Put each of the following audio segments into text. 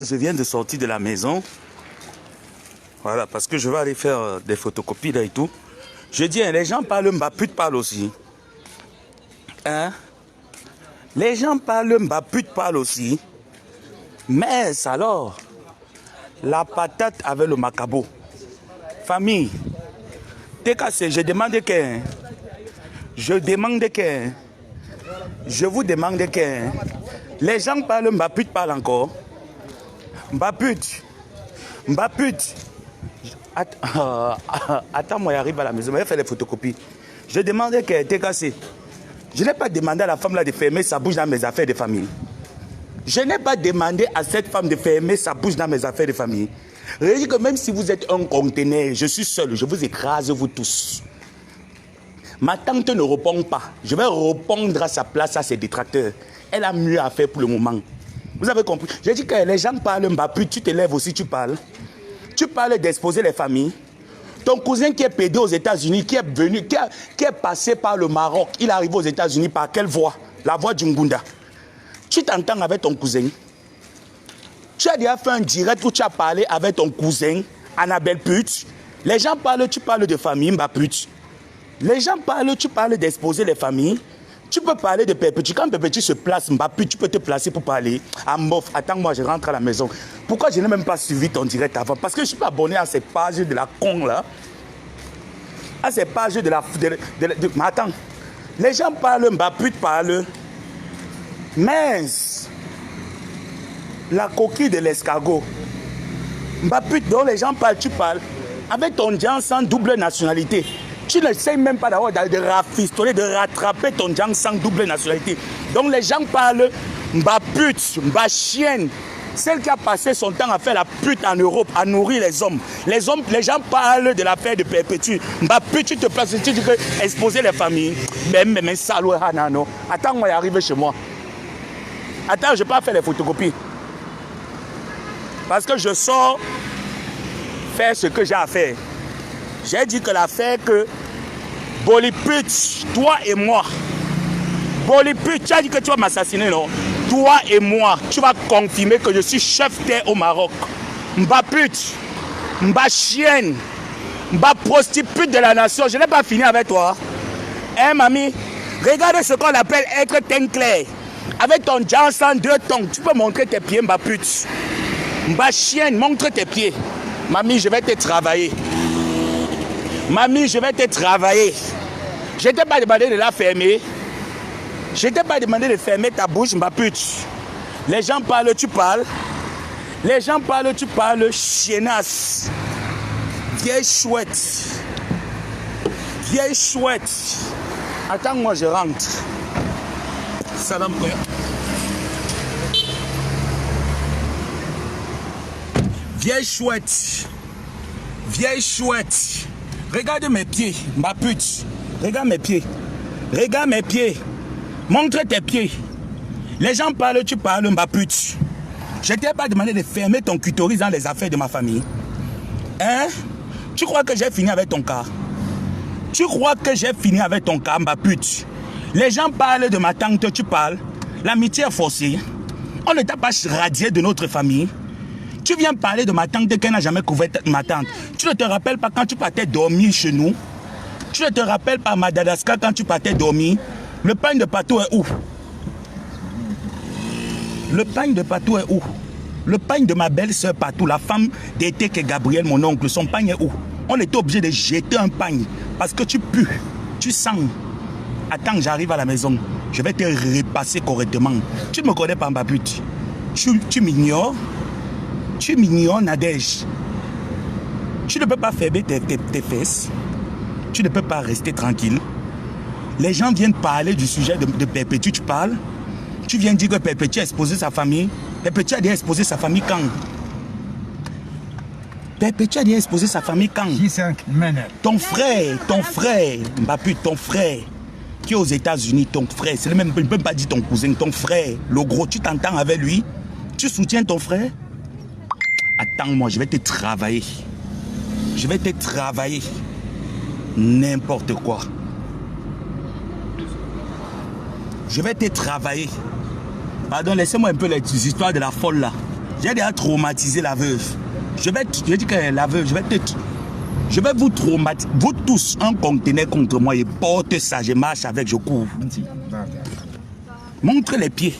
Je viens de sortir de la maison. Voilà, parce que je vais aller faire des photocopies là et tout. Je dis, hein, les gens parlent, Mbaput parle aussi. Hein? Les gens parlent, Mbaput parle aussi. Mais alors, la patate avec le macabo. Famille, t'es cassé, je demande que. Je demande que. Je vous demande que. Les gens parlent, Mbaput parle encore. Mbaput. Attends, moi, j'arrive à la maison, je vais faire les photocopies. Je demandais qu'elle était cassée. Je n'ai pas demandé à la femme là de fermer sa bouche dans mes affaires de famille. Je n'ai pas demandé à cette femme de fermer sa bouche dans mes affaires de famille. Je dis que même si vous êtes un conteneur, je suis seul, je vous écrase vous tous. Ma tante ne répond pas. Je vais répondre à sa place à ses détracteurs. Elle a mieux à faire pour le moment. Vous avez compris? J'ai dit que les gens parlent, Mbaput, tu te lèves aussi, tu parles. Tu parles d'exposer les familles. Ton cousin qui est pédé aux États-Unis, qui est venu, qui est passé par le Maroc, il arrive aux États-Unis par quelle voie? La voie du Ngunda. Tu t'entends avec ton cousin. Tu as déjà fait un direct où tu as parlé avec ton cousin, Annabelle Put. Les gens parlent, tu parles de famille, Mbaput. Les gens parlent, tu parles d'exposer les familles. Tu peux parler de Perpétue. Quand Perpétue se place, Mbaput, tu peux te placer pour parler. Ah, mof, attends-moi, je rentre à la maison. Pourquoi je n'ai même pas suivi ton direct avant? Parce que je ne suis pas abonné à ces pages de la con, là. À ces pages de la... Mais attends. Les gens parlent, Mbaput parle. Mince. La coquille de l'escargot. Mbaput, dont les gens parlent, tu parles. Avec ton diant sans double nationalité. Tu ne sais même pas d'avoir de rafistoler, de rattraper ton gang sans double nationalité. Donc les gens parlent Mbaput, Mbachienne, celle qui a passé son temps à faire la pute en Europe, à nourrir les hommes. Les gens parlent de l'affaire de Perpétue. Mbaput, tu te places, tu dis que exposer les familles. Mais salaud, Hanano. Attends, moi, j'arrive chez moi. Attends, je ne vais pas faire les photocopies. Parce que je sors faire ce que j'ai à faire. J'ai dit que l'affaire que Boliput, toi et moi, Boliput, tu as dit que tu vas m'assassiner, non? Toi et moi, tu vas confirmer que je suis chef terre au Maroc. Mbaput, Mbachienne, Mbaprostitute de la nation. Je n'ai pas fini avec toi. Hein, mamie? Regarde ce qu'on appelle être teint clair. Avec ton Johnson 2 tons, tu peux montrer tes pieds, Mbaput. Mbachienne, montre tes pieds. Mamie, je vais te travailler. Mamie, je vais te travailler. Je ne t'ai pas demandé de la fermer. Je ne t'ai pas demandé de fermer ta bouche, Mbaput. Les gens parlent, tu parles. Les gens parlent, tu parles. Chiennasse. Vieille chouette. Vieille chouette. Attends, moi je rentre. Salam. Vieille chouette. Vieille chouette. Regarde mes pieds, Mbaput. Regarde mes pieds. Regarde mes pieds. Montre tes pieds. Les gens parlent, tu parles, Mbaput. Je ne t'ai pas demandé de fermer ton clitoris dans les affaires de ma famille. Hein? Tu crois que j'ai fini avec ton cas? Tu crois que j'ai fini avec ton cas, Mbaput? Les gens parlent de ma tante, tu parles. L'amitié est forcée. On ne t'a pas radié de notre famille. Tu viens parler de ma tante qu'elle n'a jamais couvert ma tante. Tu ne te rappelles pas quand tu partais dormir chez nous? Tu ne te rappelles pas Madagascar quand tu partais dormir? Le pain de Patou est où? Le pain de Patou est où? Le pain de ma belle-sœur Patou, la femme d'été que Gabriel, mon oncle, son pain est où? On était obligé de jeter un pain parce que tu pues, tu sens. Attends, j'arrive à la maison. Je vais te repasser correctement. Tu ne me connais pas, Mbaput. Tu m'ignores. Tu m'ignores, Nadège. Tu ne peux pas fermer tes fesses. Tu ne peux pas rester tranquille. Les gens viennent parler du sujet de Perpétue, tu parles. Tu viens dire que Perpétue a exposé sa famille. Perpétue a déjà exposé sa famille quand? Perpétue a déjà exposé sa famille quand? Ton frère, Mbaput, ton frère, qui est aux États-Unis, ton frère, c'est le même, je ne peux pas dire ton cousin, ton frère, le gros, tu t'entends avec lui? Tu soutiens ton frère? Attends-moi, je vais te travailler. Je vais te travailler. N'importe quoi. Je vais te travailler. Pardon, laissez-moi un peu les histoires de la folle là. J'ai déjà traumatisé la veuve. Je dis que la veuve, je vais vous traumatiser. Vous tous, un conteneur contre moi, et porte ça, je marche avec, je cours. Montrez les pieds.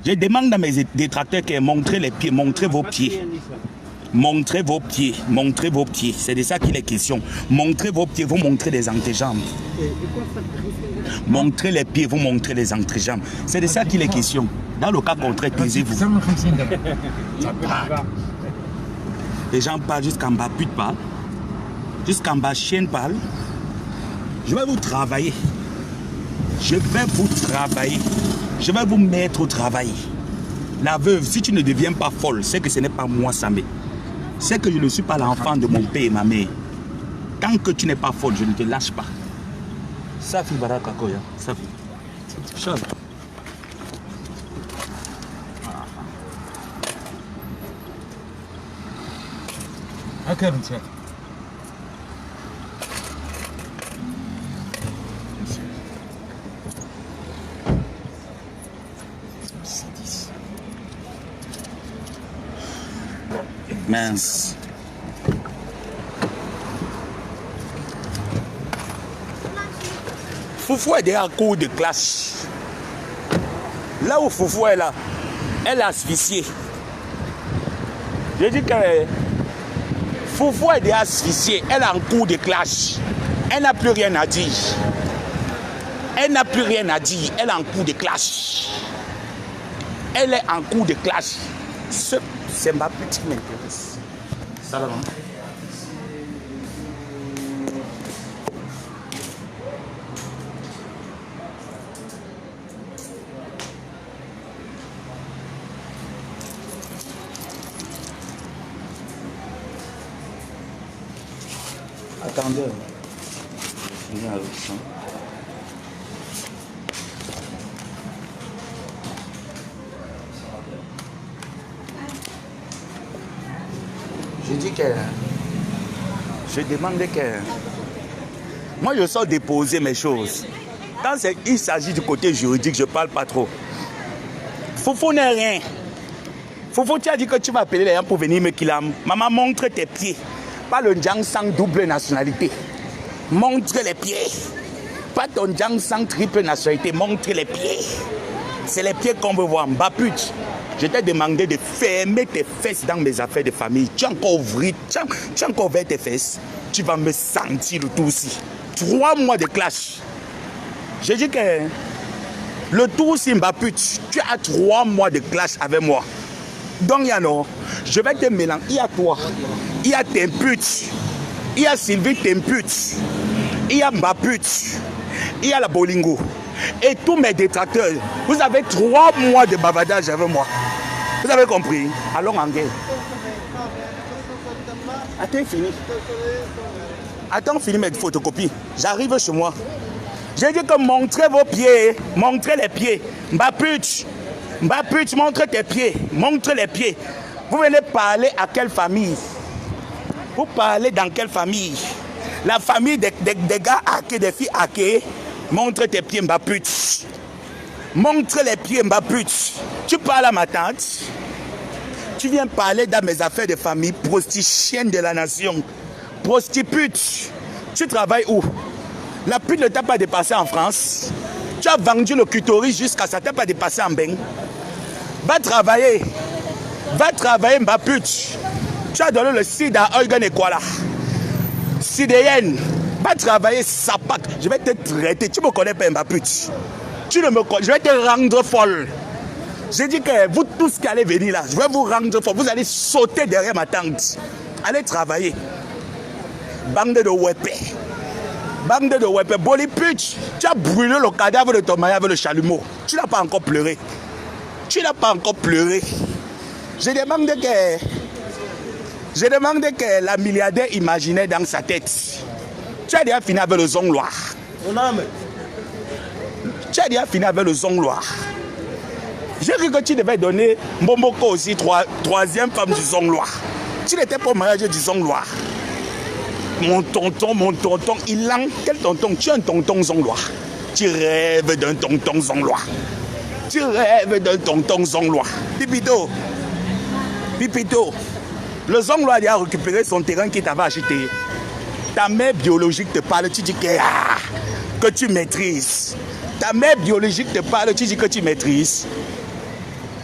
Je demande à mes détracteurs que montrez les pieds, montrez vos pieds. Montrez vos pieds, montrez vos pieds. C'est de ça qu'il est question. Montrez vos pieds, vous montrez les entrejambes. Montrez les pieds, vous montrez les entrejambes. C'est de ça qu'il est question. Dans le cas contraire, taisez-vous. Les gens parlent jusqu'en bas, pute parle. Jusqu'en bas, chienne parle. Je vais vous travailler. Je vais vous travailler. Je vais vous mettre au travail. La veuve, si tu ne deviens pas folle, c'est que ce n'est pas moi, Samé. C'est que je ne suis pas l'enfant de mon père et ma mère. Tant que tu n'es pas folle, je ne te lâche pas. Safi Baraka Koya. Safi. Chose. Ok, monsieur. Mince. Foufou est déjà en cours de classe. Là où Foufou est là, elle est asphyxiée. Je dis que Foufou est déjà asphyxiée, elle est en cours de classe. Elle n'a plus rien à dire. Elle n'a plus rien à dire, elle est en cours de classe. Elle est en cours de classe. C'est ma petite qui m'intéresse. Ça va, non? Attendez. Je viens avec ça. Je dis que... Je demande que... Moi, je sors déposer mes choses. Quand il s'agit du côté juridique, je ne parle pas trop. Foufou n'est rien. Foufou, tu as dit que tu vas appeler les gens pour venir me killer. Maman, montre tes pieds. Pas le Djang sans double nationalité. Montre les pieds. Pas ton Djang sans triple nationalité. Montre les pieds. C'est les pieds qu'on veut voir. Mbaput. Je t'ai demandé de fermer tes fesses dans mes affaires de famille. Tu as encore ouvert, tu as encore ouvert tes fesses. Tu vas me sentir le tout aussi. 3 mois de clash. J'ai dit que le tout aussi Mbaput, tu as 3 mois de clash avec moi. Donc Yano, je vais te mélanger. Il y a toi, il y a Temput, il y a Sylvie Temput, il y a Mbaput, il y a la Bolingo. Et tous mes détracteurs, vous avez 3 mois de bavardage avec moi. Vous avez compris? Allons en guerre. Attends, fini. Attends, fini mes photocopies. J'arrive chez moi. J'ai dit que montrez vos pieds. Montrez les pieds. Mbaput. Mbaput, montre tes pieds. Montre les pieds. Vous venez parler à quelle famille? Vous parlez dans quelle famille? La famille des gars hackés, des filles hackées. Montre tes pieds, Mbaput. Montre les pieds, Mbaput. Tu parles à ma tante. Tu viens parler dans mes affaires de famille. Prostitutienne de la nation. Prostitute. Tu travailles où? La pute ne t'a pas dépassé en France. Tu as vendu le clitoris jusqu'à ça ne t'a pas dépassé en Beng. Va travailler. Va travailler, Mbaput. Tu as donné le sida à Eugen Ekwala. Sidéenne. Va travailler, sapac. Je vais te traiter. Tu ne me connais pas, Mbaput. Tu ne me connais. Je vais te rendre folle. J'ai dit que vous tous qui allez venir là, je vais vous rendre folle. Vous allez sauter derrière ma tante. Allez travailler. Bande de wepé. Bande de wepé. Boliput. Tu as brûlé le cadavre de ton mari avec le chalumeau. Tu n'as pas encore pleuré. Tu n'as pas encore pleuré. Je demande que la milliardaire imaginait dans sa tête. Tu as déjà fini avec le zongloir. Tu as déjà fini avec le zongloir. J'ai cru que tu devais donner Mbomoko aussi, troisième femme du zongloir. Tu n'étais pas au mariage du zongloir. Mon tonton, il a quel tonton? Tu es un tonton zongloir. Tu rêves d'un tonton zongloir. Tu rêves d'un tonton zongloir. Bibido. Pipito, le Zongo a récupéré son terrain qu'il t'avait acheté. Ta mère biologique te parle, tu dis que tu maîtrises. Ta mère biologique te parle, tu dis que tu maîtrises.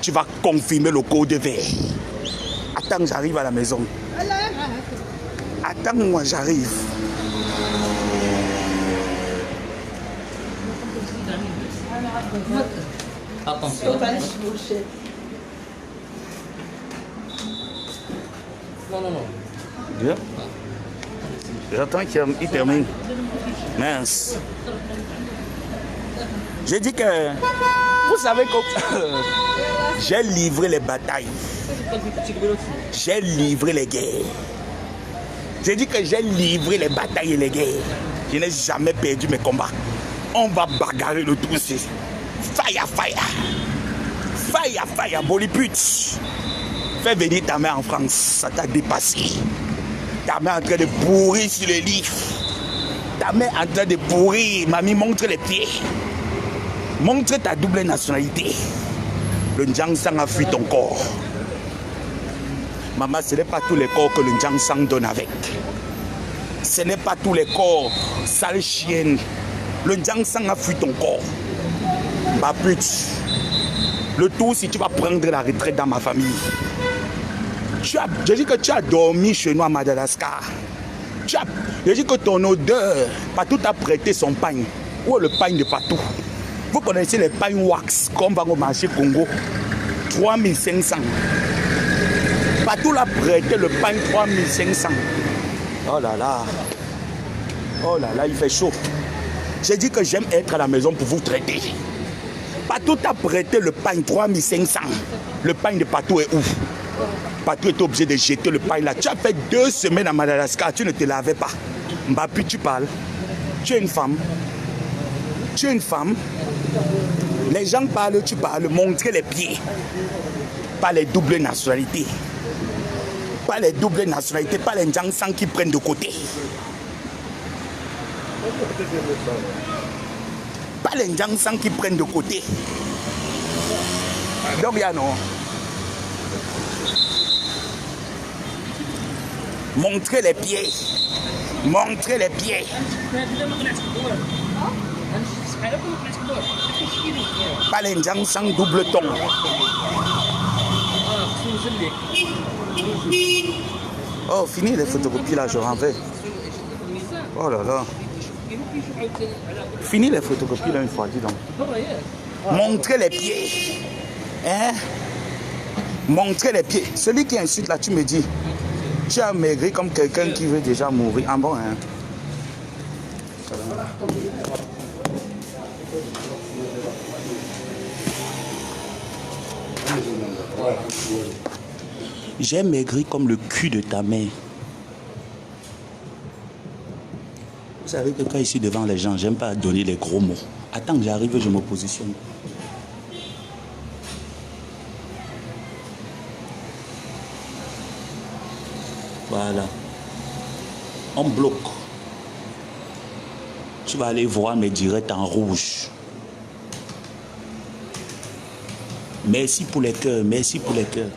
Tu vas confirmer le code vert. Attends, j'arrive à la maison. Attends-moi, j'arrive. Attention. Non. Bien. J'attends qu'il termine. Mince. J'ai dit que... Vous savez que... j'ai livré les batailles. J'ai livré les guerres. J'ai dit que j'ai livré les batailles et les guerres. Je n'ai jamais perdu mes combats. On va bagarrer le tout ici. Fire. Fire, bolipute. Fais venir ta mère en France, ça t'a dépassé. Ta mère en train de pourrir sur le lit. Ta mère en train de pourrir. Mamie, montre les pieds. Montre ta double nationalité. Le Ndjangsang a fui ton corps. Maman, ce n'est pas tous les corps que le Ndjangsang donne avec. Ce n'est pas tous les corps, sale chienne. Le Ndjangsang a fui ton corps. Ma pute. Le tout, si tu vas prendre la retraite dans ma famille. Je dis que tu as dormi chez nous à Madagascar. Je dis que ton odeur, Patou t'a prêté son pain. Où est le pain de Patou? Vous connaissez les pains wax qu'on va au marché Congo. 3500. Patou l'a prêté le pain 3500. Oh là là. Oh là là, il fait chaud. J'ai dit que j'aime être à la maison pour vous traiter. Patou t'a prêté le pain 3500. Le pain de Patou est où? Patou est obligé de jeter le pain là. Tu as fait 2 semaines à Madagascar, tu ne te lavais pas. Mbappé, tu parles. Tu es une femme. Tu es une femme. Les gens parlent, tu parles. Montrez les pieds. Pas les doubles nationalités. Pas les doubles nationalités. Pas les Ndjangsang qui prennent de côté. Pas les Ndjangsang qui prennent de côté. Donc, il y a non. Montrez les pieds. Montrez les pieds. Pas les Ndjangsang double ton. Oh, fini les photocopies là, je renverrai. Oh là là. Fini les photocopies là une fois, dis donc. Montrez les pieds. Hein? Montrez les pieds. Celui qui insulte là, tu me dis. Tu as maigri comme quelqu'un qui veut déjà mourir. Ah bon, hein? J'ai maigri comme le cul de ta mère. Vous savez que quand je suis devant les gens, j'aime pas donner les gros mots. Attends que j'arrive, je me positionne. Voilà. On bloque. Tu vas aller voir mes directs en rouge. Merci pour les cœurs, merci pour les cœurs.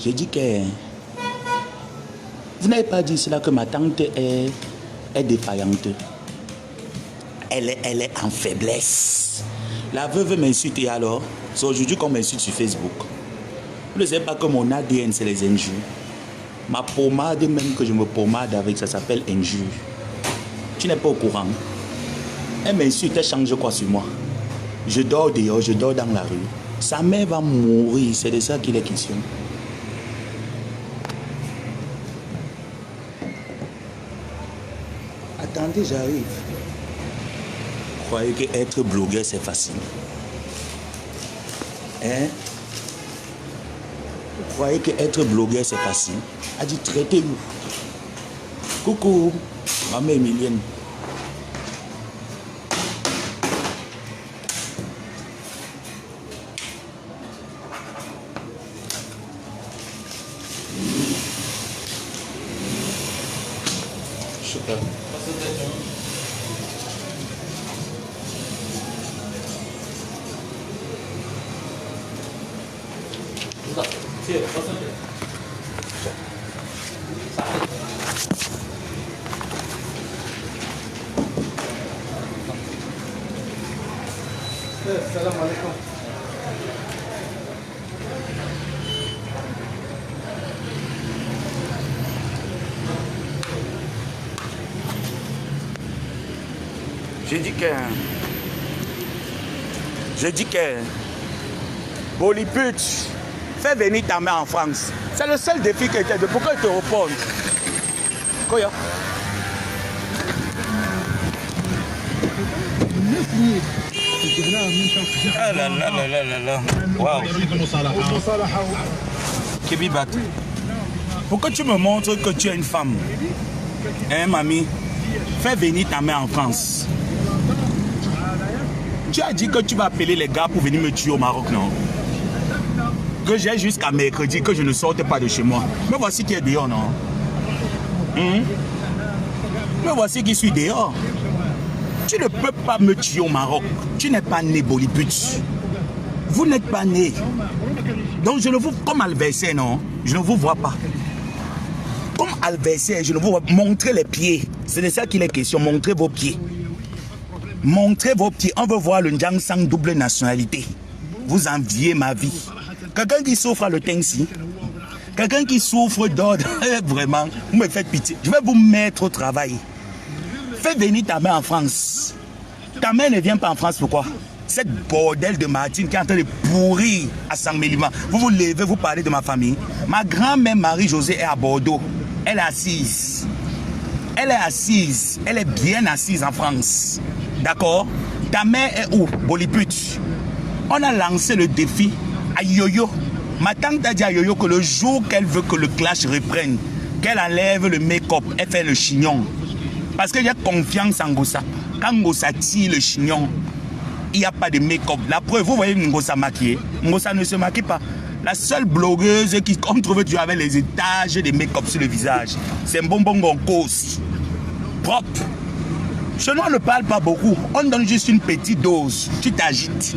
J'ai dit que... Vous n'avez pas dit cela que ma tante est défaillante. Elle est en faiblesse. La veuve m'insulte et alors? C'est aujourd'hui qu'on m'insulte sur Facebook. Vous ne savez pas que mon ADN, c'est les injures. Ma pommade, même que je me pommade avec, ça s'appelle injure. Tu n'es pas au courant. Elle m'insulte, elle change quoi sur moi? Je dors dehors, je dors dans la rue. Sa mère va mourir, c'est de ça qu'il est question. Attendez, j'arrive. Vous croyez qu'être blogueur, c'est facile? Hein? Vous croyez qu'être blogueur, c'est facile? A dit, traitez-vous. Coucou, maman Emilienne. Super. tout à fait. C'est concentré. Salam alaikum. Je dis que Boliput, fais venir ta mère en France. C'est le seul défi que tu as. Pourquoi tu te réponds? Quoi? Ah là là là là là là. Waouh. Kébibat. Pourquoi tu me montres que tu es une femme? Hein, mamie? Fais venir ta mère en France. Tu as dit que tu vas appeler les gars pour venir me tuer au Maroc, non? Que j'ai jusqu'à mercredi, que je ne sorte pas de chez moi. Mais voici qui est dehors, non? Mais voici qui suis dehors. Tu ne peux pas me tuer au Maroc. Tu n'es pas né, Boliput. Vous n'êtes pas né. Donc je ne vous... Comme adversaire, non? Je ne vous vois pas. Comme adversaire, je ne vous vois pas. Montrez les pieds. C'est de ça qu'il est question. Montrez vos pieds. Montrez vos pieds. On veut voir le Ndiang Sang double nationalité. Vous enviez ma vie. Quelqu'un qui souffre à le Tengsi. Quelqu'un qui souffre d'ordre. Vraiment, vous me faites pitié. Je vais vous mettre au travail. Fais venir ta mère en France. Ta mère ne vient pas en France, pourquoi? Cette bordel de Martine qui est en train de pourrir à Saint-Mélima. Vous vous levez, vous parlez de ma famille. Ma grand-mère Marie-Josée est à Bordeaux. Elle est assise. Elle est assise. Elle est bien assise en France. D'accord? Ta mère est où? Boliput. On a lancé le défi à Yoyo. Ma tante a dit à Yoyo que le jour qu'elle veut que le clash reprenne, qu'elle enlève le make-up, elle fait le chignon. Parce que j'ai confiance en Ngossa. Quand Ngossa tire le chignon, il n'y a pas de make-up. La preuve, vous voyez Ngossa maquillée. Ngossa ne se maquille pas. La seule blogueuse qui, comme trouve, tu avais les étages de make-up sur le visage. C'est un bonbon gonco aussi. Propre. Chez nous, on ne parle pas beaucoup. On donne juste une petite dose. Tu t'agites.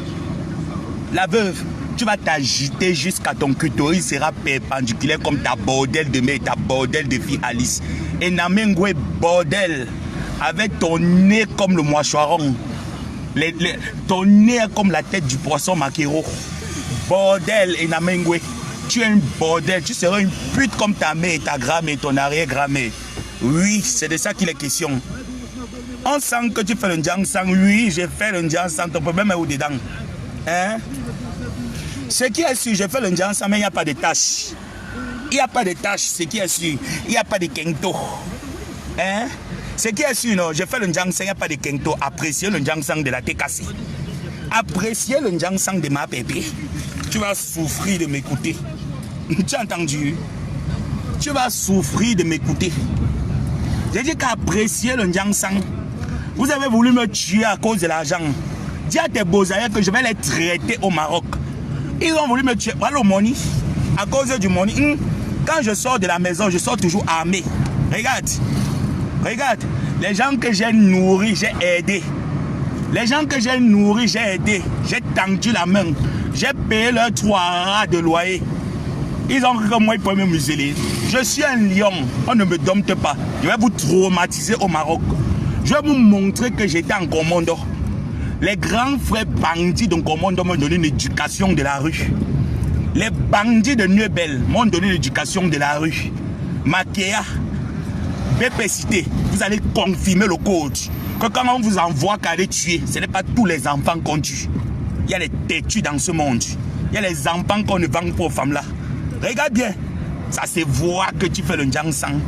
La veuve, tu vas t'agiter jusqu'à ton clitoris sera perpendiculaire comme ta bordel de mère, ta bordel de fille Alice. Et Namengwe bordel, avec ton nez comme le mouchoiron. Ton nez comme la tête du poisson maquereau. Bordel et Namengwe. Tu es un bordel, tu seras une pute comme ta mère, ta grand-mère, ton arrière-grand-mère. Oui, c'est de ça qu'il est question. On sent que tu fais le Ndiang Sang. Oui, j'ai fait le Ndiang Sang. Ton problème est où dedans? Hein? Ce qui est sûr, j'ai fait le Ndiang Sang, mais il n'y a pas de tâches. Il n'y a pas de tâches, ce qui est sûr. Il n'y a pas de kento. Hein? Ce qui est sûr, non, j'ai fait le Ndiang Sang, il n'y a pas de kento. Appréciez le Ndiang Sang de la TKC. Appréciez le Ndiang Sang de ma bébé. Tu vas souffrir de m'écouter. Tu as entendu? Tu vas souffrir de m'écouter. J'ai dit qu'apprécier le Ndiang Sang. Vous avez voulu me tuer à cause de l'argent. Dis à tes beaux-aïeux que je vais les traiter au Maroc. Ils ont voulu me tuer. Voilà le money. À cause du money. Quand je sors de la maison, je sors toujours armé. Regarde. Regarde. Les gens que j'ai nourris, j'ai aidé. Les gens que j'ai nourris, j'ai aidé. J'ai tendu la main. J'ai payé leurs 3 rats de loyer. Ils ont cru que moi, ils pouvaient me museler. Je suis un lion. On ne me dompte pas. Je vais vous traumatiser au Maroc. Je vais vous montrer que j'étais en commando. Les grands frères bandits de commando m'ont donné une éducation de la rue. Les bandits de Neubel m'ont donné l'éducation de la rue. Makéa, BPCité, vous allez confirmer le code. Que quand on vous envoie qu'à aller tuer, ce n'est pas tous les enfants qu'on tue. Il y a les têtus dans ce monde. Il y a les enfants qu'on ne vend pas aux femmes là. Regarde bien. Ça se voit que tu fais le Ndiang Sang.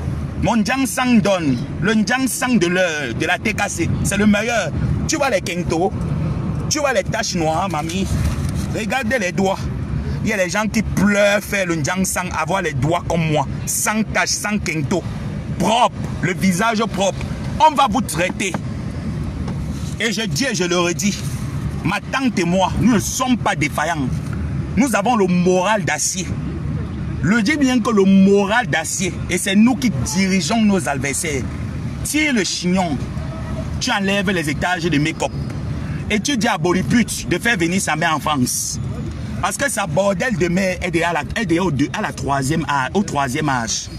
Mon Ndiang Sang donne. Le Ndiang Sang de la TKC. C'est le meilleur. Tu vois les kento. Tu vois les taches noires, mamie. Regardez les doigts. Il y a les gens qui pleurent faire le Ndiang Sang, avoir les doigts comme moi. Sans taches, sans kento. Propre. Le visage propre. On va vous traiter. Et je dis et je le redis. Ma tante et moi, nous ne sommes pas défaillants. Nous avons le moral d'acier. Je dis bien que le moral d'acier, et c'est nous qui dirigeons nos adversaires. Tire le chignon, tu enlèves les étages de make-up. Et tu dis à Boliput de faire venir sa mère en France. Parce que sa bordel de mère est déjà au troisième âge.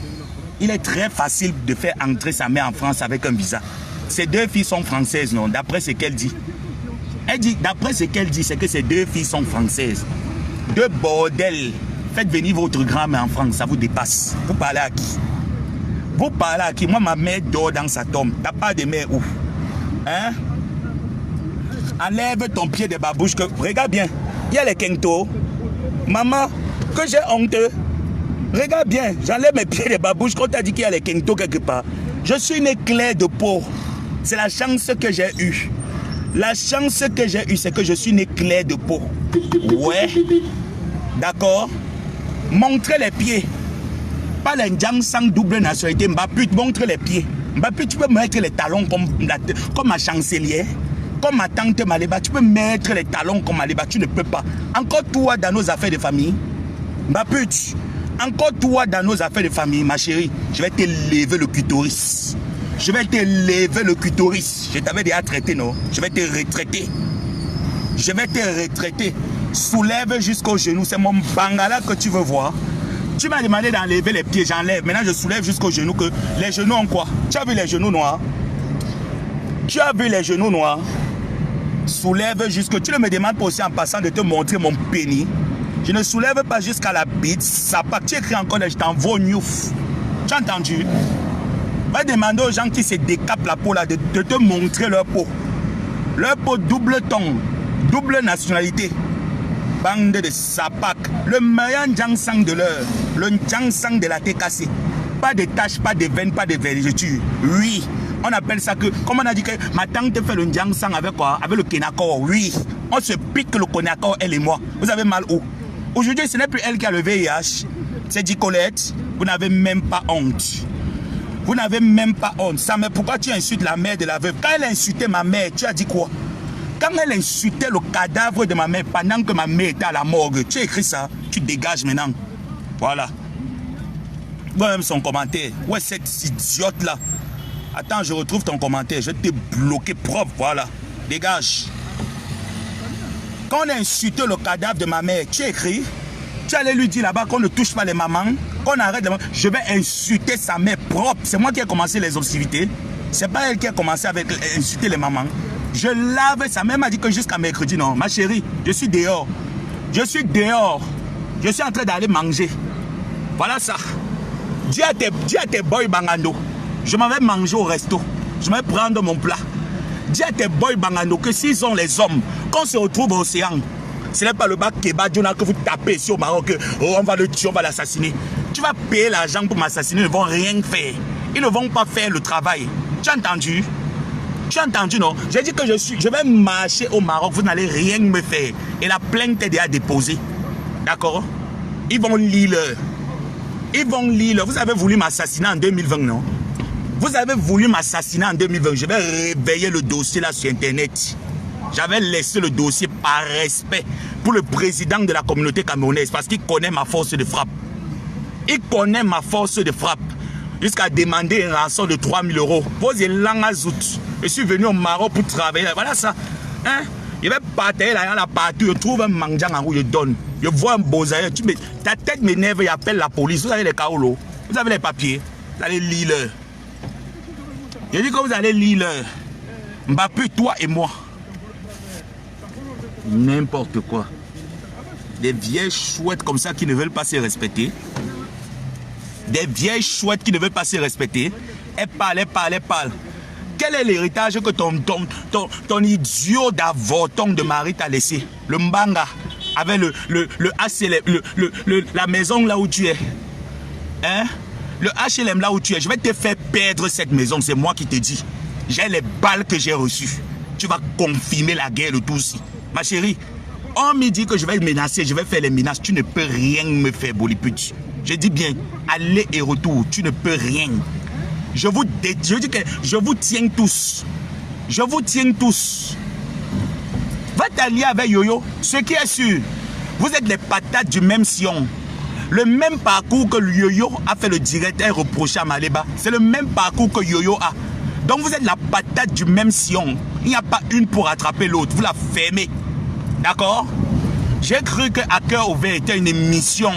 Il est très facile de faire entrer sa mère en France avec un visa. Ces deux filles sont françaises, non? D'après ce qu'elle dit. Elle dit, d'après ce qu'elle dit, c'est que ces deux filles sont françaises. Deux bordels. Faites venir votre grand-mère en France, ça vous dépasse. Vous parlez à qui? Vous parlez à qui? Moi, ma mère dort dans sa tombe. T'as pas de mère où? Hein? Enlève ton pied de babouche. Regarde bien. Il y a les kento. Maman, que j'ai honte. Regarde bien. J'enlève mes pieds de babouche quand t'as dit qu'il y a les kento quelque part. Je suis une éclair de peau. C'est la chance que j'ai eue. La chance que j'ai eue, c'est que je suis une éclair de peau. Ouais. D'accord? Montrez les pieds. Pas les gens sans double nationalité. Mbappé, montre les pieds. Mbappé, tu peux mettre les talons comme ma chancelière. Comme ma tante Maléba. Tu peux mettre les talons comme Maléba. Tu ne peux pas. Encore toi dans nos affaires de famille. Mbappé, encore toi dans nos affaires de famille, ma chérie. Je vais te lever le clitoris. Je vais te lever le clitoris. Je t'avais déjà traité, non? Je vais te retraiter. Je vais te retraiter. Soulève jusqu'au genou. C'est mon bangala que tu veux voir. Tu m'as demandé d'enlever les pieds. J'enlève. Maintenant, je soulève jusqu'au genou. Que les genoux ont quoi? Tu as vu les genoux noirs? Tu as vu les genoux noirs? Soulève jusque. Tu ne me demandes pas aussi en passant de te montrer mon pénis. Je ne soulève pas jusqu'à la bite. Ça part. Tu écris encore, je t'envoie nyouf. Tu as entendu? Va demander aux gens qui se décapent la peau là de te montrer leur peau. Leur peau double ton, double nationalité. Bande de sapak. Le meilleur Njangsang de l'heure. Le Njangsang de la TKC. Pas de taches, pas de veines, pas de vergetures. Oui. On appelle ça que, comme on a dit que ma tante fait le Njangsang avec quoi? Avec le Kenakor. Oui. On se pique le Kenakor, elle et moi. Vous avez mal où? Aujourd'hui, ce n'est plus elle qui a le VIH. C'est dit Colette. Vous n'avez même pas honte. Vous n'avez même pas honte. Ça, mais pourquoi tu insultes la mère de la veuve? Quand elle a insulté ma mère, tu as dit quoi? Quand elle insultait le cadavre de ma mère pendant que ma mère était à la morgue, tu as écrit ça, tu dégages maintenant. Voilà. Moi-même son commentaire. Ouais, cette idiote-là. Attends, je retrouve ton commentaire. Je t'ai bloqué propre, voilà. Dégage. Quand on a insulté le cadavre de ma mère, tu as écrit, tu allais lui dire là-bas qu'on ne touche pas les mamans, qu'on arrête les mamans. Je vais insulter sa mère propre. C'est moi qui ai commencé les hostilités. C'est pas elle qui a commencé avec insulter les mamans. Je lave sa mère, m'a dit que jusqu'à mercredi, non. Ma chérie, je suis dehors. Je suis dehors. Je suis en train d'aller manger. Voilà ça. Dis à tes boys Bangando. Je m'en vais manger au resto. Je vais prendre mon plat. Dis à tes boys Bangando que s'ils sont les hommes, qu'on se retrouve au océan, ce n'est pas le bac Kebadjona que vous tapez ici au Maroc. Oh, on va le tuer, on va l'assassiner. Tu vas payer l'argent pour m'assassiner, ils ne vont rien faire. Ils ne vont pas faire le travail. Tu as entendu? Tu as entendu, non? J'ai dit que je vais marcher au Maroc, vous n'allez rien me faire. Et la plainte est déjà déposée. D'accord? Ils vont lire l'heure. Ils vont lire l'heure. Vous avez voulu m'assassiner en 2020, non? Vous avez voulu m'assassiner en 2020. Je vais réveiller le dossier là sur Internet. J'avais laissé le dossier par respect pour le président de la communauté camerounaise parce qu'il connaît ma force de frappe. Il connaît ma force de frappe. Jusqu'à demander une rançon de 3 000 €. Vos élans azout. Je suis venu au Maroc pour travailler. Voilà ça. Hein? Je vais partir là, la partie. Je trouve un mangang en où je donne. Je vois un bozaïe. Ta tête m'énerve, j'appelle la police. Vous avez les kaolos. Vous avez les papiers. Vous allez lire l'heure. Je dis que vous allez lire l'heure. Mbappé, toi et moi. N'importe quoi. Des vieilles chouettes comme ça qui ne veulent pas se respecter. Des vieilles chouettes qui ne veulent pas se respecter. Elles parlent, elles parlent, elles parlent. Quel est l'héritage que ton idiot d'avorton de mari t'a laissé? Le Mbanga, avec la maison là où tu es. Hein? Le HLM là où tu es. Je vais te faire perdre cette maison, c'est moi qui te dis. J'ai les balles que j'ai reçues. Tu vas confirmer la guerre de tous. Ma chérie, on me dit que je vais menacer, je vais faire les menaces. Tu ne peux rien me faire, Boliput. Je dis bien, aller et retour, tu ne peux rien. Je dis que je vous tiens tous. Je vous tiens tous. Va t'allier avec Yoyo. Ce qui est sûr, vous êtes les patates du même sillon. Le même parcours que le Yoyo a fait le directeur reproché à Maléba. C'est le même parcours que Yoyo a. Donc vous êtes la patate du même sillon. Il n'y a pas une pour attraper l'autre. Vous la fermez. D'accord? J'ai cru que À Cœur Ouvert était une émission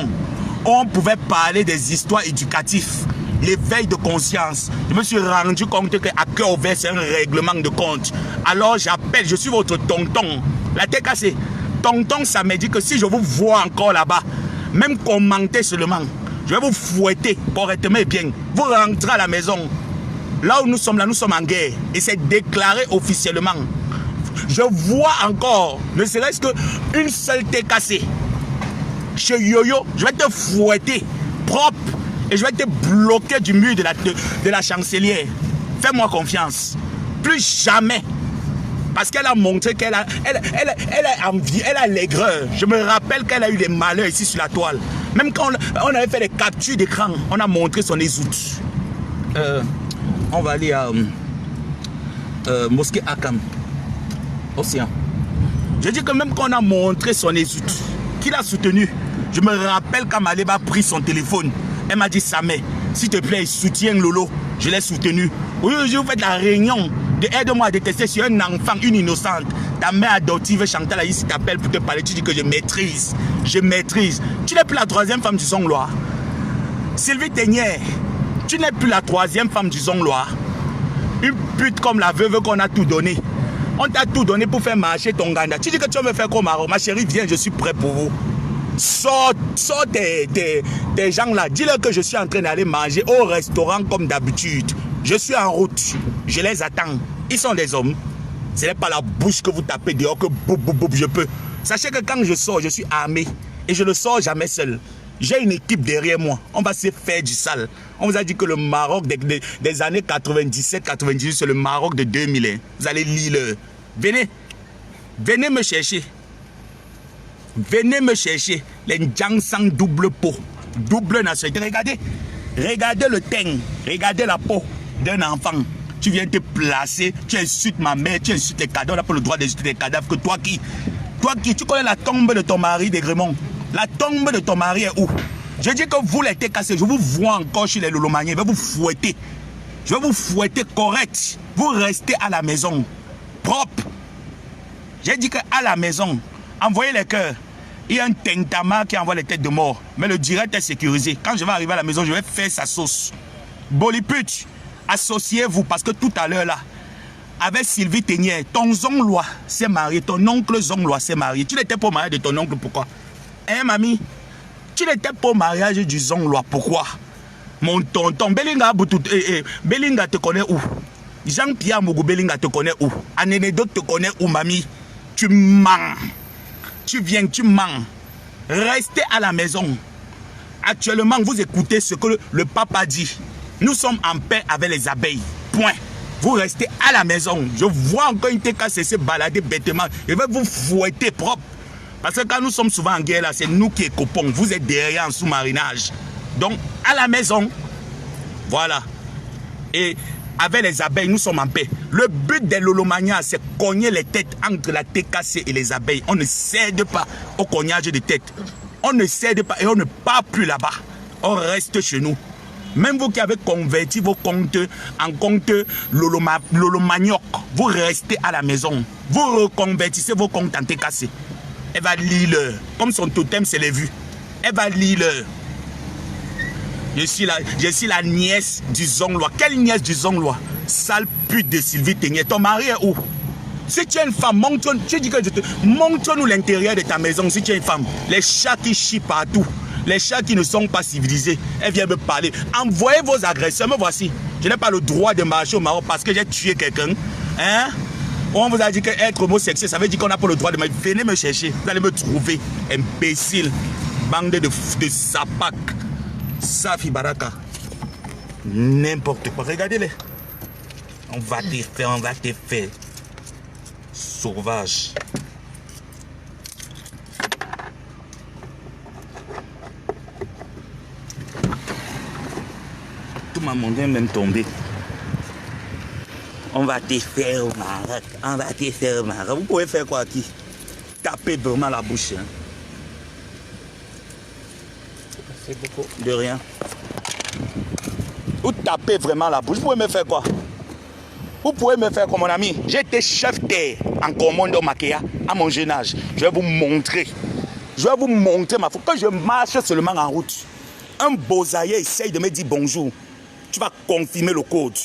où on pouvait parler des histoires éducatives, l'éveil de conscience. Je me suis rendu compte que À Cœur Ouvert, c'est un règlement de compte. Alors j'appelle, je suis votre tonton. La tête cassée. Tonton, ça me dit que si je vous vois encore là-bas, même commenter seulement, je vais vous fouetter correctement et bien. Vous rentrez à la maison. Là où nous sommes en guerre. Et c'est déclaré officiellement. Je vois encore, ne serait-ce qu'une seule tête cassée. Chez Yo-Yo, je vais te fouetter propre et je vais te bloquer du mur de la chancelière. Fais-moi confiance. Plus jamais. Parce qu'elle a montré qu'elle a envie, elle a l'aigreur. Je me rappelle qu'elle a eu des malheurs ici sur la toile. Même quand on avait fait des captures d'écran, on a montré son ésoute. On va aller à Mosquée Akam. Océan. Je dis que même quand on a montré son ésoute, qu'il a soutenu, je me rappelle quand Maléba a pris son téléphone, elle m'a dit Samé, s'il te plaît, soutiens Lolo. Je l'ai soutenu. Aujourd'hui, vous faites la réunion de aide-moi à détester sur un enfant, une innocente. Ta mère adoptive Chantal là ici t'appelle pour te parler. Tu dis que je maîtrise. Je maîtrise. Tu n'es plus la troisième femme du Zonglois. Sylvie Ténière, tu n'es plus la troisième femme du Zonglois. Une pute comme la veuve qu'on a tout donné. On t'a tout donné pour faire marcher ton ganda. Tu dis que tu vas me faire comme Maro. Ma chérie, viens, je suis prêt pour vous. Sors tes gens là. Dis-leur que je suis en train d'aller manger au restaurant comme d'habitude. Je suis en route. Je les attends. Ils sont des hommes. Ce n'est pas la bouche que vous tapez dehors que boum, boum, boum, je peux. Sachez que quand je sors, je suis armé. Et je ne sors jamais seul. J'ai une équipe derrière moi. On va se faire du sale. On vous a dit que le Maroc des années 97-98, c'est le Maroc de 2001. Vous allez lire. Venez. Venez me chercher. Venez me chercher. Les Ndjang sans double peau. Double nationalité. Regardez. Regardez le teint. Regardez la peau d'un enfant. Tu viens te placer. Tu insultes ma mère. Tu insultes les cadavres. On n'a pas le droit d'insulter les cadavres. Que toi qui? Toi qui? Tu connais la tombe de ton mari, Desgrémont? La tombe de ton mari est où? Je dis que vous l'étiez cassé. Je vous vois encore chez les Lolomaniens. Je vais vous fouetter. Je vais vous fouetter correct. Vous restez à la maison. Propre. J'ai dit qu'à la maison, envoyez les cœurs. Il y a un Tentama qui envoie les têtes de mort. Mais le direct est sécurisé. Quand je vais arriver à la maison, je vais faire sa sauce. Boliput, associez-vous parce que tout à l'heure là, avec Sylvie Ténière, ton Zonglois s'est marié, ton oncle Zonglois s'est marié. Tu n'étais pas au mariage de ton oncle, pourquoi? Hein, mamie? Tu n'étais pas au mariage du Zonglois, pourquoi? Mon tonton, Belinga te connaît où? Jean-Pierre Mougou Belinga te connaît où? Anénédo te connaît où, mamie? Tu mens. Tu viens, tu mens. Restez à la maison. Actuellement, vous écoutez ce que le papa dit. Nous sommes en paix avec les abeilles. Point. Vous restez à la maison. Je vois encore une TK se balader bêtement. Je vais vous fouetter propre. Parce que quand nous sommes souvent en guerre, là, c'est nous qui écopons. Vous êtes derrière en sous-marinage. Donc, à la maison. Voilà. Et avec les abeilles, nous sommes en paix. Le but des Lolomanias, c'est cogner les têtes entre la TKC et les abeilles. On ne cède pas au cognage de tête. On ne cède pas et on ne part plus là-bas. On reste chez nous. Même vous qui avez converti vos comptes en compte Lolomaniok, vous restez à la maison. Vous reconvertissez vos comptes en TKC. Elle va lire. Comme son totem, c'est les vues. Elle va lire. Je suis la nièce du Zonglois. Quelle nièce du Zonglois? Sale pute de Sylvie Ténière. Ton mari est où? Si tu es une femme, montre-nous l'intérieur de ta maison si tu es une femme. Les chats qui chient partout. Les chats qui ne sont pas civilisés. Elle vient me parler. Envoyez vos agresseurs. Me voici. Je n'ai pas le droit de marcher au Maroc parce que j'ai tué quelqu'un. Hein? On vous a dit qu'être homosexuel, ça veut dire qu'on n'a pas le droit de marcher. Venez me chercher. Vous allez me trouver. Imbécile. Bande de sapac. Safi Baraka. N'importe quoi. Regardez-les. On va te faire, on va te faire. Sauvage. Tout ma monde est même tombé. On va te faire au Maroc. On va te faire au Maroc. Vous pouvez faire quoi aquí? Taper vraiment la bouche. Hein? Merci beaucoup. De rien. Vous tapez vraiment la bouche. Vous pouvez me faire quoi? Vous pouvez me faire comme mon ami. J'ai été chef terre en commande au Makéa à mon jeune âge. Je vais vous montrer. Je vais vous montrer ma faute. Quand je marche seulement en route, un bosaïe essaye de me dire bonjour. Tu vas confirmer le code.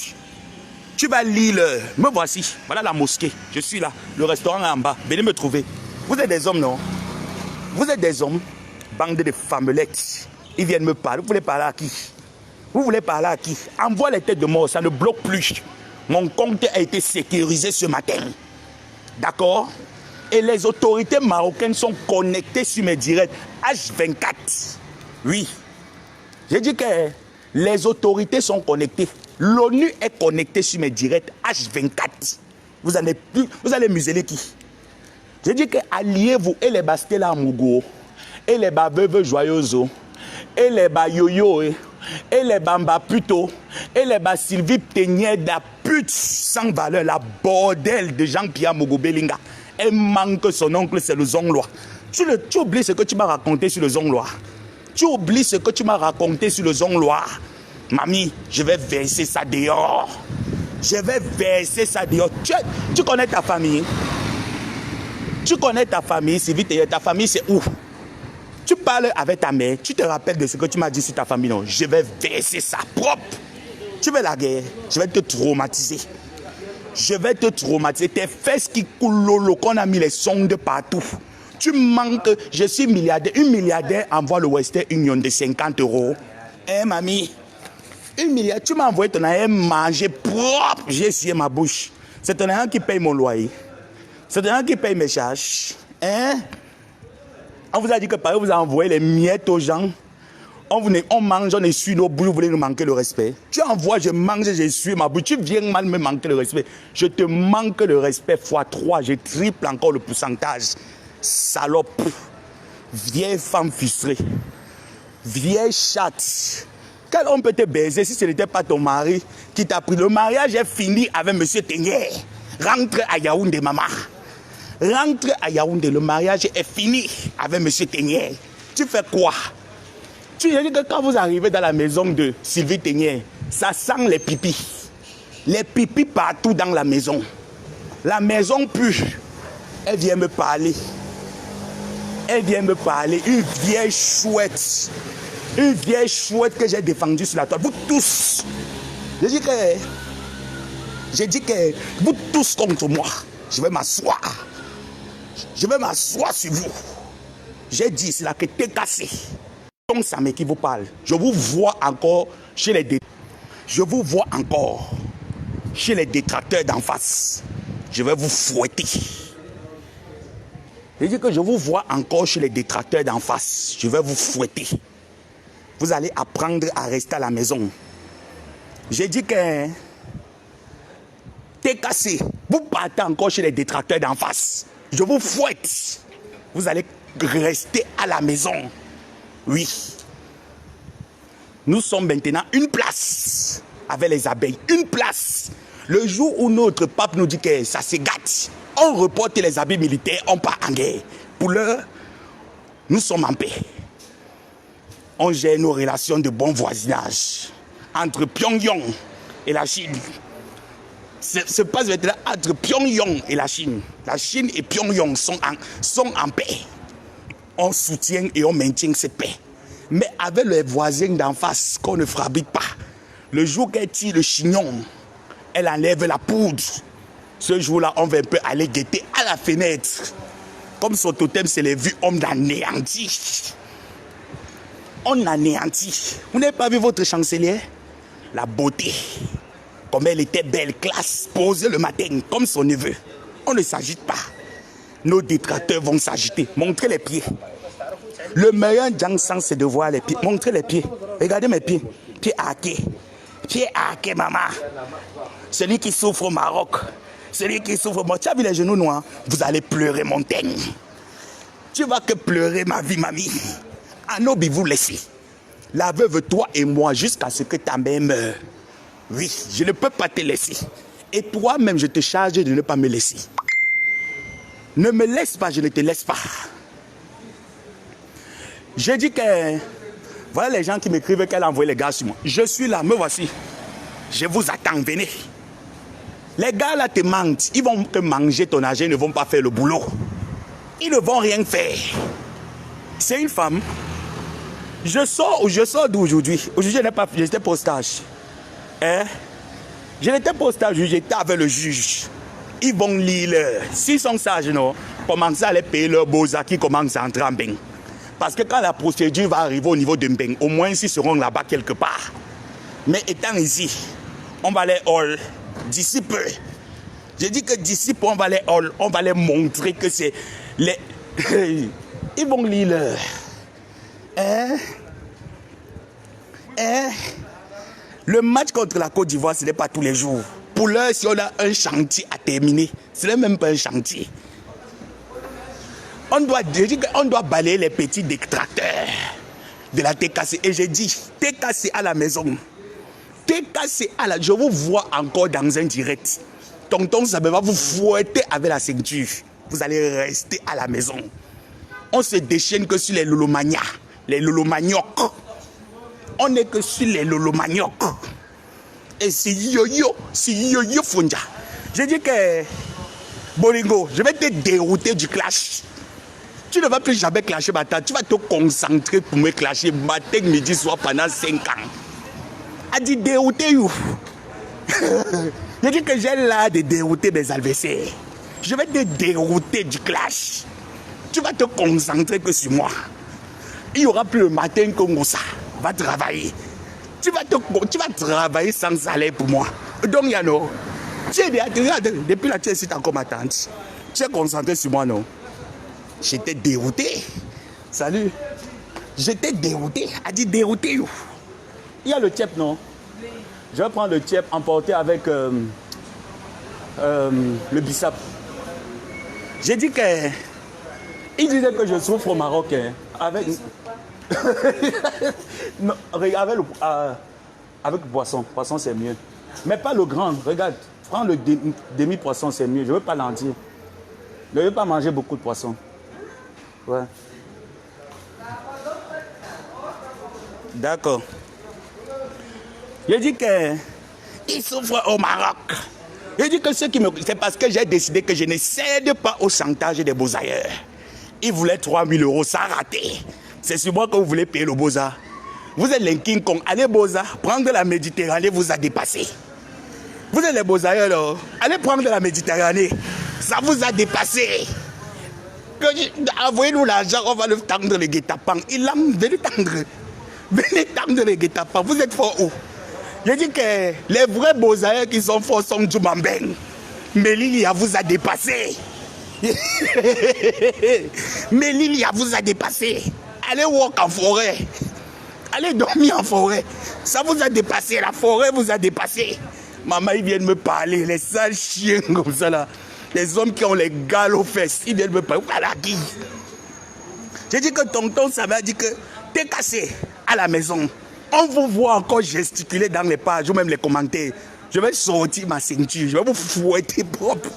Tu vas lire le... Me voici. Voilà la mosquée. Je suis là. Le restaurant est en bas. Venez me trouver. Vous êtes des hommes, non? Vous êtes des hommes. Bande de femmelettes. Ils viennent me parler. Vous voulez parler à qui? Vous voulez parler à qui? Envoie les têtes de mort. Ça ne bloque plus. Mon compte a été sécurisé ce matin. D'accord? Et les autorités marocaines sont connectées sur mes directs H24. Oui. J'ai dit que les autorités sont connectées. L'ONU est connectée sur mes directs H24. Vous allez museler qui? J'ai dit que alliez-vous et les Bastela Mougo, et les Babebe Joyoso, et les Bayoyo, et les Bamba Puto, et les Sylvie Teignet, la pute sans valeur, la bordel de Jean-Pierre Mogo Belinga. Elle manque son oncle, c'est le Zonglois. Tu oublies ce que tu m'as raconté sur le Zonglois. Tu oublies ce que tu m'as raconté sur le Zonglois. Mamie, je vais verser ça dehors. Je vais verser ça dehors. Tu connais ta famille? Tu connais ta famille, Sylvie Teignet, ta famille c'est où? Tu parles avec ta mère, tu te rappelles de ce que tu m'as dit sur ta famille, non? Je vais verser ça propre. Tu veux la guerre? Je vais te traumatiser. Je vais te traumatiser. Tes fesses qui coulent l'eau, qu'on a mis les sondes partout. Tu manques, je suis milliardaire. Une milliardaire envoie le Western Union de 50 €. Hein, mamie? Une milliardaire, tu m'as envoyé ton argent manger propre. J'ai essuyé ma bouche. C'est ton argent qui paye mon loyer. C'est ton argent qui paye mes charges. Hein? On vous a dit que par exemple, vous envoyez les miettes aux gens. On mange, on essuie nos bouches, vous voulez nous manquer le respect. Tu envoies, je mange, j'essuie ma bouche. Tu viens mal me manquer le respect. Je te manque le respect x3. Je triple encore le pourcentage. Salope. Vieille femme frustrée. Vieille chatte. Quel homme peut te baiser si ce n'était pas ton mari qui t'a pris? Le mariage est fini avec M. Teignet. Rentre à Yaoundé, maman. Rentre à Yaoundé. Le mariage est fini avec M. Teignet. Tu fais quoi? Tu dis que quand vous arrivez dans la maison de Sylvie Teignet, ça sent les pipis. Les pipis partout dans la maison. La maison pue. Elle vient me parler. Elle vient me parler. Une vieille chouette. Une vieille chouette que j'ai défendue sur la toile. Vous tous. J'ai dit que vous tous contre moi. Je vais m'asseoir. Je vais m'asseoir sur vous. J'ai dit, c'est là que t'es cassé. Donc ça qui vous parle. Je vous vois encore chez les détracteurs. Je vous vois encore chez les détracteurs d'en face. Je vais vous fouetter. J'ai dit que je vous vois encore chez les détracteurs d'en face. Je vais vous fouetter. Vous allez apprendre à rester à la maison. J'ai dit que t'es cassé. Vous partez encore chez les détracteurs d'en face. Je vous fouette. Vous allez rester à la maison. Oui. Nous sommes maintenant une place avec les abeilles. Une place. Le jour où notre pape nous dit que ça se gâte, on reporte les habits militaires, on part en guerre. Pour l'heure, nous sommes en paix. On gère nos relations de bon voisinage entre Pyongyang et la Chine. Se passe maintenant entre Pyongyang et la Chine. La Chine et Pyongyang sont en paix. On soutient et on maintient cette paix. Mais avec les voisins d'en face qu'on ne fabrique pas, le jour qu'elle tire le chignon, elle enlève la poudre. Ce jour-là, on va un peu aller guetter à la fenêtre. Comme son totem, c'est les vues, on l'anéantit. On anéantit. Vous n'avez pas vu votre chancelière? La beauté. Comme elle était belle, classe, posée le matin, comme son neveu. On ne s'agite pas. Nos détracteurs vont s'agiter. Montrez les pieds. Le meilleur Jiangshan, c'est de voir les pieds. Montrez les pieds. Regardez mes pieds. Pieds hackés. Pieds hackés, maman. Celui qui souffre au Maroc. Celui qui souffre au Maroc. Tu as vu les genoux noirs? Vous allez pleurer, Montaigne. Tu vas que pleurer, ma vie, mamie. Anobi, vous laissez. La veuve, toi et moi, jusqu'à ce que ta mère meure. Oui, je ne peux pas te laisser. Et toi-même, je te charge de ne pas me laisser. Ne me laisse pas, je ne te laisse pas. Je dis que... Voilà les gens qui m'écrivent qu'elle a envoyé les gars sur moi. Je suis là, me voici. Je vous attends, venez. Les gars là te mentent. Ils vont te manger ton argent, ils ne vont pas faire le boulot. Ils ne vont rien faire. C'est une femme. Je sors d'où aujourd'hui? Aujourd'hui, j'étais pas au stage. Hein? Je n'étais pas au stage, j'étais avec le juge. Ils vont lire. S'ils sont sages, non, commencez à les payer leur beaux-arts qui commencent à entrer en bain. Parce que quand la procédure va arriver au niveau de bain, au moins ils seront là-bas quelque part. Mais étant ici, on va les hall d'ici peu. Je dis que d'ici peu, on va les hall, on va les montrer que c'est les... Ils vont lire leur... Le match contre la Côte d'Ivoire, ce n'est pas tous les jours. Pour l'heure, si on a un chantier à terminer, ce n'est même pas un chantier. On doit balayer les petits détracteurs de la TKC. Et j'ai dit, TKC à la maison. TKC à la... Je vous vois encore dans un direct. Tonton, ça va vous fouetter avec la ceinture. Vous allez rester à la maison. On se déchaîne que sur les lolomanias, les lolomagnocs. On n'est que sur les lolomagnocs. Et c'est yo-yo Fonja. J'ai dit que, Bolingo, je vais te dérouter du clash. Tu ne vas plus jamais clasher matin. Tu vas te concentrer pour me clasher matin, midi, soir pendant 5 ans. A dit dérouter you. J'ai dit que j'ai l'art de dérouter mes adversaires. Je vais te dérouter du clash. Tu vas te concentrer que sur moi. Il n'y aura plus le matin que Moussa va travailler. Tu vas travailler sans salaire pour moi. Donc, Yano, depuis là, tu es ici encore ma tante. Tu es concentré sur moi, non? J'étais dérouté. Salut. J'étais dérouté. A dit dérouté. Il y a le tiep, non? Je vais prendre le tiep emporté avec le bissap. J'ai dit que... Il disait que je souffre au Maroc. Hein, avec... non, avec le poisson. Poisson, c'est mieux. Mais pas le grand. Regarde. Prends le demi-poisson, c'est mieux. Je ne veux pas l'entier. Je ne veux pas manger beaucoup de poisson. Ouais. D'accord. J'ai dit que il souffre au Maroc. J'ai dit que c'est parce que j'ai décidé que je ne cède pas au chantage des beaux-ailleurs. Ils voulaient 3 000 €, ça a raté. C'est sur moi que vous voulez payer le beaux-arts. Vous êtes les King Kong. Allez beaux-arts, prendre la Méditerranée vous a dépassé. Vous êtes les beaux-ailleurs là. Allez prendre la Méditerranée. Ça vous a dépassé. Envoyez-nous l'argent, on va le tendre les guet-apens. Il a venez tendre. Venez tendre les guet-apens. Vous êtes fort où? J'ai dit que les vrais beaux-ailleurs qui sont forts sont du Mambeng. Mais Lilia vous a dépassé. Mais Lilia vous a dépassé. Allez walk en forêt. Allez dormir en forêt. Ça vous a dépassé. La forêt vous a dépassé. Maman, ils viennent me parler. Les sales chiens comme ça là. Les hommes qui ont les gales aux fesses. Ils viennent me parler. Voilà qui. J'ai dit que tonton, ça m'a dit que t'es cassé à la maison. On vous voit encore gesticuler dans les pages ou même les commentaires. Je vais sortir ma ceinture. Je vais vous fouetter propre.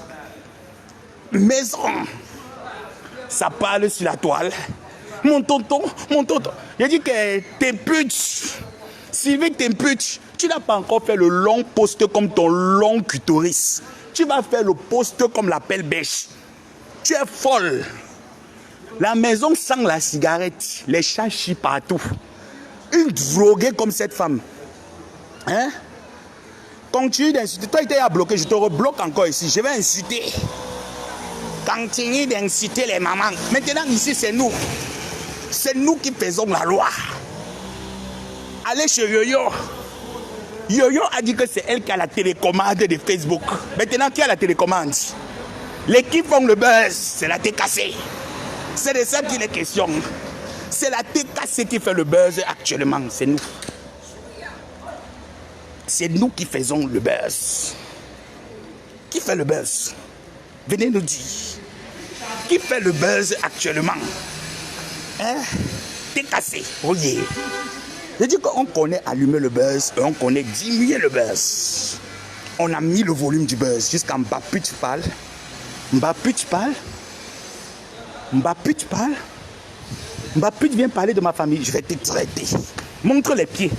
Maison. Ça parle sur la toile. Mon tonton. J'ai dit que t'es pute. Sylvie, t'es pute. Tu n'as pas encore fait le long poste comme ton long clitoris. Tu vas faire le poste comme la pelle bêche. Tu es folle. La maison sent la cigarette. Les chats chient partout. Une droguée comme cette femme. Hein? Continue d'insulter. Toi, tu es à bloquer. Je te rebloque encore ici. Je vais insulter. Continue d'insulter les mamans. Maintenant, ici, c'est nous. C'est nous qui faisons la loi. Allez chez Yo-Yo. Yo-Yo a dit que c'est elle qui a la télécommande de Facebook. Maintenant, qui a la télécommande? Les qui font le buzz, c'est la TKC. C'est de ça qu'il est question. C'est la TKC qui fait le buzz actuellement. C'est nous. C'est nous qui faisons le buzz. Qui fait le buzz? Venez nous dire. Qui fait le buzz actuellement? Hein? TKC. Oh yeah. Je dis qu'on connaît allumer le buzz et on connaît diminuer le buzz. On a mis le volume du buzz jusqu'à Mbappé, tu parles. Mbappé, tu parles. Mbappé, tu parles. Mbappé, tu viens parler de ma famille. Je vais te traiter. Montre les pieds.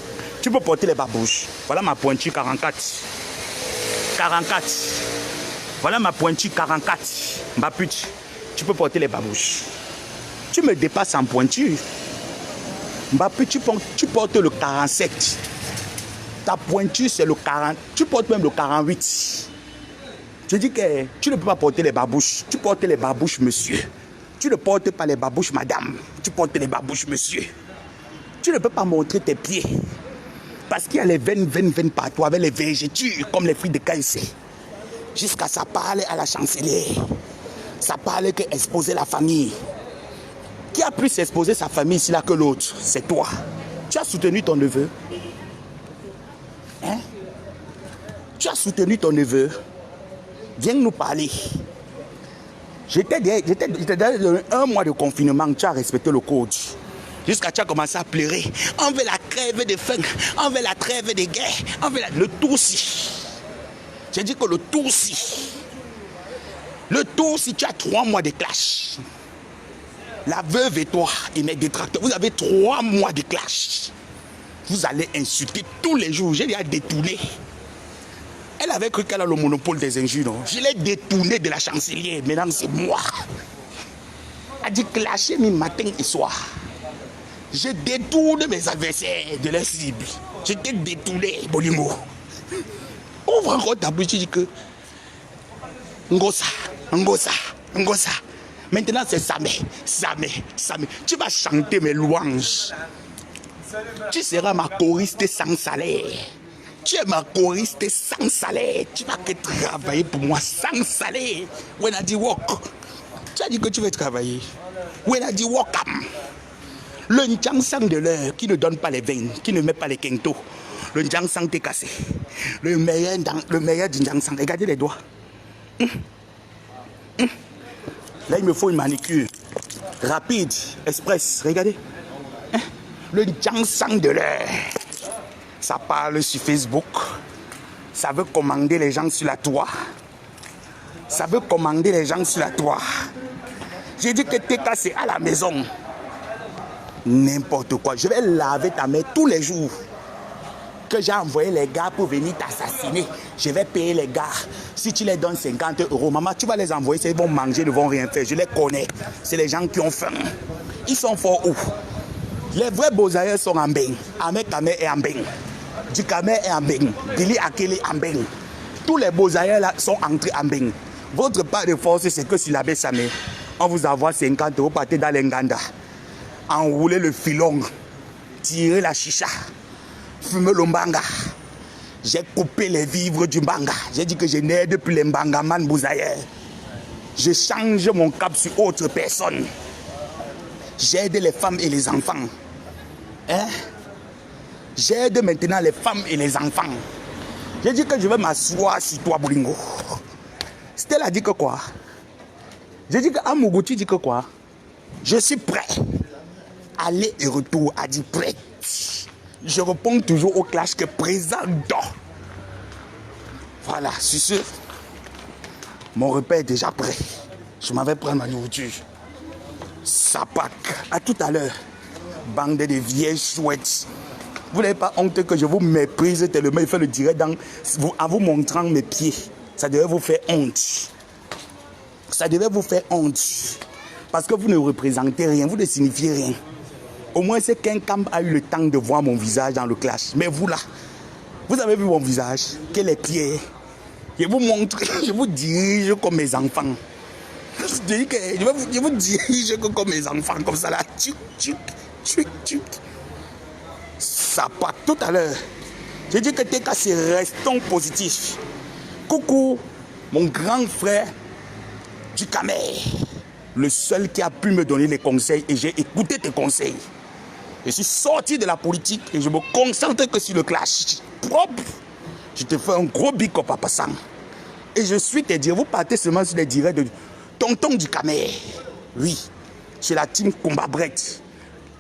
Tu peux porter les babouches. Voilà ma pointure 44. 44. Voilà ma pointure 44. Mbappé, tu peux porter les babouches. Tu me dépasses en pointure. Mbappé, tu portes le 47. Ta pointure, c'est le 40. Tu portes même le 48. Je dis que tu ne peux pas porter les babouches. Tu portes les babouches, monsieur. Tu ne portes pas les babouches, madame. Tu portes les babouches, monsieur. Tu ne peux pas montrer tes pieds. Parce qu'il y a les veines partout avec les végétures comme les fruits de KFC. Jusqu'à ça parle à la chancelière. Ça parle que exposer la famille. Qui a plus exposé sa famille ici là que l'autre? C'est toi. Tu as soutenu ton neveu. Hein? Tu as soutenu ton neveu. Viens nous parler. J'étais dans un mois de confinement. Tu as respecté le code. Jusqu'à tu as commencé à pleurer. On veut la trêve de faim. On veut la trêve de guerre. On veut le tout-ci. J'ai dit que le tout-ci. Le tout-ci, tu as 3 mois de clash. La veuve et toi et mes détracteurs, vous avez 3 mois de clash. Vous allez insulter tous les jours. J'ai déjà détourné. Elle avait cru qu'elle a le monopole des injures. Non? Je l'ai détourné de la chancelière. Maintenant, c'est moi. Elle a dit clasher matin et soir. Je détourne mes adversaires de leur cible. Je t'ai détourné, Bolimo. Ouvre encore ta bouche, tu dis que Ngosa. Maintenant, c'est Samé. Tu vas chanter mes louanges. Tu seras ma choriste sans salaire. Tu es ma choriste sans salaire. Tu vas que travailler pour moi sans salaire. When I dit walk. Tu as dit que tu veux travailler. When I dit walk. Le Njangsang de l'heure qui ne donne pas les veines, qui ne met pas les kento. Le Njangsang t'est cassé. Le meilleur du Njangsang. Regardez les doigts. Là, il me faut une manicure. Rapide, express. Regardez. Le Njangsang de l'heure. Ça parle sur Facebook. Ça veut commander les gens sur la toit. J'ai dit que t'es cassé à la maison. N'importe quoi. Je vais laver ta main tous les jours. Que j'ai envoyé les gars pour venir t'assassiner. Je vais payer les gars. Si tu les donnes 50 €, maman, tu vas les envoyer. Ils vont manger, ils ne vont rien faire. Je les connais. C'est les gens qui ont faim. Ils sont forts où? Les vrais beaux-ailleurs sont en bain. Ahmed Kamer est en bain. Dikamer est en bain. Billy Akele en bain. Tous les beaux-ailleurs là sont entrés en bain. Votre part de force, c'est que sur la baie Samé, on vous envoie 50 €, partez dans l'Enganda. Enrouler le filon. Tirer la chicha. Fumer le mbanga. J'ai coupé les vivres du mbanga. J'ai dit que je n'aide plus les mbangaman bousailleurs. Je change mon cap sur autre personne. J'aide les femmes et les enfants. Hein? J'aide maintenant les femmes et les enfants. J'ai dit que je vais m'asseoir sur toi, Bringo. Stella a dit que quoi? J'ai dit que Amougou, tu dis que quoi? Je suis prêt. Aller et retour, a dit prêt. Je réponds toujours au clash que présent. Voilà, sur ce, mon repas est déjà prêt. Je m'en vais prendre ma nourriture. Ça pack. À tout à l'heure. Bande de vieilles chouettes. Vous n'avez pas honte que je vous méprise tellement il fait le direct en vous montrant mes pieds. Ça devait vous faire honte. Ça devait vous faire honte. Parce que vous ne représentez rien, vous ne signifiez rien. Au moins, c'est qu'un camp a eu le temps de voir mon visage dans le clash. Mais vous là, vous avez vu mon visage, que les pieds. Je vous montre, je vous dirige comme mes enfants. Je vous dirige comme mes enfants, comme ça là. Ça part tout à l'heure. J'ai dit que t'es cassé, restons positifs. Coucou, mon grand frère du Camer. Le seul qui a pu me donner les conseils et j'ai écouté tes conseils. Je suis sorti de la politique et je me concentre que sur le clash. Propre. Je te fais un gros big up à passant. Et je suis te dire, vous partez seulement sur les directs de Tonton du Camer. Oui, c'est la team Combat Brett.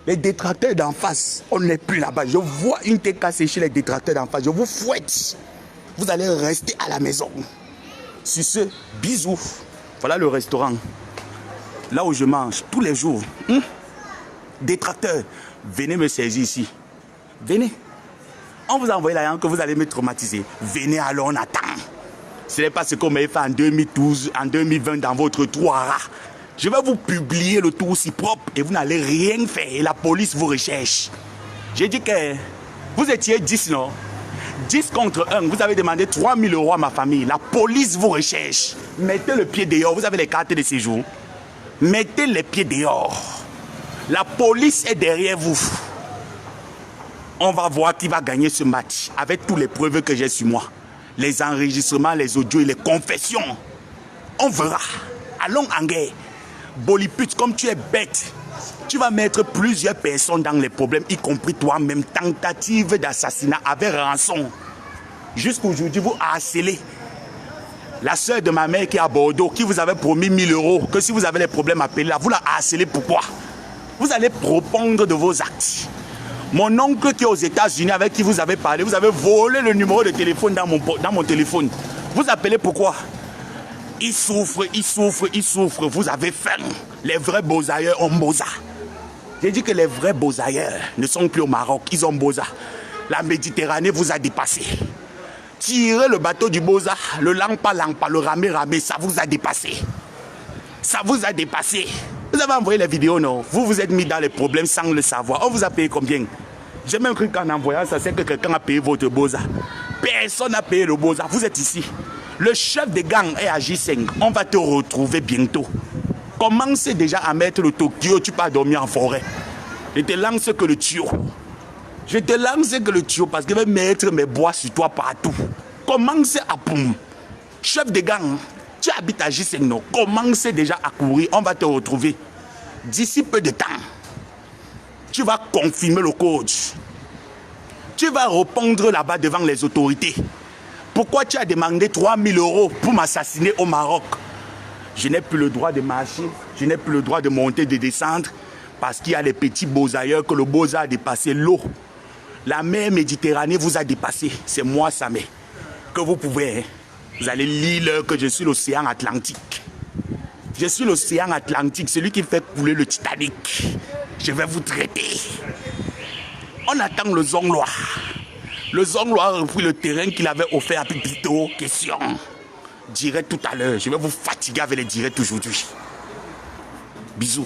Les détracteurs d'en face, on n'est plus là-bas. Je vois une tête cassée chez les détracteurs d'en face. Je vous fouette. Vous allez rester à la maison. Sur ce, bisous. Voilà le restaurant. Là où je mange tous les jours. Détracteurs, venez me saisir ici. Venez. On vous a envoyé l'argent que vous allez me traumatiser. Venez alors, on attend. Ce n'est pas ce qu'on m'avait fait en 2012, en 2020 dans votre toit. Je vais vous publier le tout aussi propre et vous n'allez rien faire. Et la police vous recherche. J'ai dit que vous étiez 10, non? 10 contre 1. Vous avez demandé 3 000 € à ma famille. La police vous recherche. Mettez le pied dehors. Vous avez les cartes de séjour. Mettez les pieds dehors. La police est derrière vous. On va voir qui va gagner ce match avec toutes les preuves que j'ai sur moi. Les enregistrements, les audios et les confessions. On verra. Allons en guerre. Bolipute, comme tu es bête, tu vas mettre plusieurs personnes dans les problèmes, y compris toi-même. Tentative d'assassinat avec rançon. Jusqu'aujourd'hui, vous harcelez la soeur de ma mère qui est à Bordeaux, qui vous avait promis 1 000 € que si vous avez les problèmes, appelez-la. Vous la harcelez pourquoi? Vous allez répondre de vos actes. Mon oncle qui est aux États-Unis, avec qui vous avez parlé, vous avez volé le numéro de téléphone dans mon téléphone. Vous appelez pourquoi? Il souffre, il souffre, il souffre. Vous avez faim. Les vrais beaux-ailleurs ont Boza. J'ai dit que les vrais beaux-ailleurs ne sont plus au Maroc, ils ont Boza. La Méditerranée vous a dépassé. Tirez le bateau du Boza, le Lampa, le Ramé, ça vous a dépassé. Ça vous a dépassé. Vous avez envoyé les vidéos, non? Vous vous êtes mis dans les problèmes sans le savoir. On vous a payé combien? J'ai même cru qu'en envoyant ça, c'est que quelqu'un a payé votre Boza. Personne n'a payé le Boza. Vous êtes ici. Le chef de gang est à J5. On va te retrouver bientôt. Commence déjà à mettre le Tokyo. Tu peux dormir en forêt. Je te lance que le tuyau. Je te lance que le tuyau parce que je vais mettre mes bois sur toi partout. Commence à poum. Chef de gang, tu habites à J5, non? Commence déjà à courir. On va te retrouver. D'ici peu de temps, tu vas confirmer le code. Tu vas répondre là-bas devant les autorités. Pourquoi tu as demandé 3 000 € pour m'assassiner au Maroc? Je n'ai plus le droit de marcher, je n'ai plus le droit de monter, de descendre, parce qu'il y a les petits beaux ailleurs que le Boza a dépassé l'eau. La mer Méditerranée vous a dépassé. C'est moi, Samé, que vous pouvez. Hein? Vous allez lire que je suis l'océan Atlantique. Je suis l'océan Atlantique, celui qui fait couler le Titanic. Je vais vous traiter. On attend le Zonglois. Le Zonglois a repris le terrain qu'il avait offert à Pipito. Question. Direct tout à l'heure. Je vais vous fatiguer avec les directs aujourd'hui. Bisous.